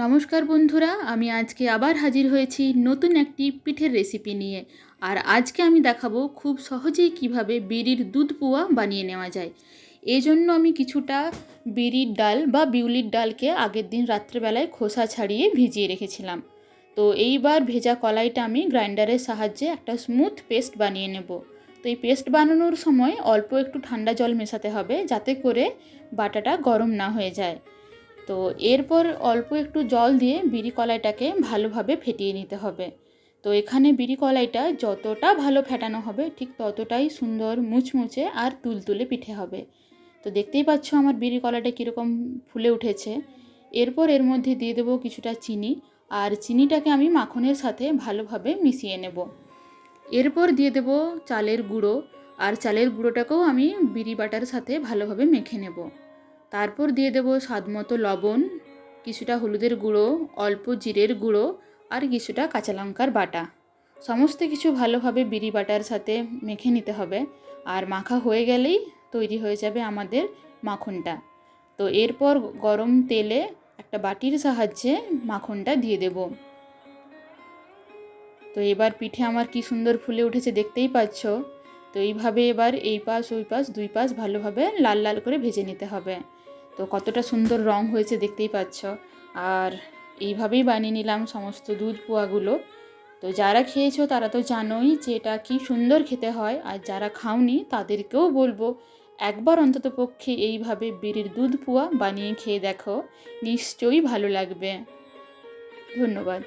নমস্কার বন্ধুরা, আমি আজকে আবার হাজির হয়েছি নতুন একটি পিঠের রেসিপি নিয়ে। আর আজকে আমি দেখাবো খুব সহজেই কিভাবে বিউলির দুধ পুয়া বানিয়ে নেওয়া যায়। এই জন্য আমি কিছুটা বিউলির ডাল বা বিউলির ডালকে আগের দিন রাত্রেবেলায় খোসা ছাড়িয়ে ভিজিয়ে রেখেছিলাম। তো এইবার ভেজা কলাইটা আমি গ্রাইন্ডারের সাহায্যে একটা স্মুথ পেস্ট বানিয়ে নেব। তো এই পেস্ট বানানোর সময় অল্প একটু ঠান্ডা জল মেশাতে হবে, যাতে করে বাটাটা গরম না হয়ে যায়। তো এরপর অল্প একটু জল দিয়ে বিরি কলাইটাকে ভালোভাবে ফেটিয়ে নিতে হবে। তো এখানে বিরি কলাইটা যতটা ভালো ফেটানো হবে ঠিক ততটাই সুন্দর মুচমুচে আর তুলতুলে পিঠে হবে। তো দেখতেই পাচ্ছ আমার বিরি কলাইটা কীরকম ফুলে উঠেছে। এরপর এর মধ্যে দিয়ে দেবো কিছুটা চিনি, আর চিনিটাকে আমি মাখনের সাথে ভালোভাবে মিশিয়ে নেব। এরপর দিয়ে দেবো চালের গুঁড়ো, আর চালের গুঁড়োটাকেও আমি বিরি বাটার সাথে ভালোভাবে মেখে নেব। তারপর দিয়ে দেবো স্বাদমতো লবণ, কিছুটা হলুদের গুঁড়ো, অল্প জিরের গুঁড়ো আর কিছুটা কাঁচা লঙ্কার বাটা। সমস্ত কিছু ভালোভাবে বিরি বাটার সাথে মেখে নিতে হবে। আর মাখা হয়ে গেলেই তৈরি হয়ে যাবে আমাদের মাখনটা। তো এরপর গরম তেলে একটা বাটির সাহায্যে মাখনটা দিয়ে দেব। তো এবার পিঠে আমার কি সুন্দর ফুলে উঠেছে দেখতেই পাচ্ছ। তো এইভাবে এবার এই পাশ ওই পাশ দুই পাশ ভালোভাবে লাল লাল করে ভেজে নিতে হবে। তো কতটা সুন্দর রং হয়েছে দেখতেই পাচ্ছ। আর এইভাবেই বানিয়ে নিলাম সমস্ত দুধ পোয়াগুলো। তো যারা খেয়েছো তারা তো জানোই যে এটা কী সুন্দর খেতে হয়, আর যারা খাওনি তাদেরকেও বলবো একবার অন্তত পক্ষে এইভাবে বিরির দুধ পোয়া বানিয়ে খেয়ে দেখো, নিশ্চয়ই ভালো লাগবে। ধন্যবাদ।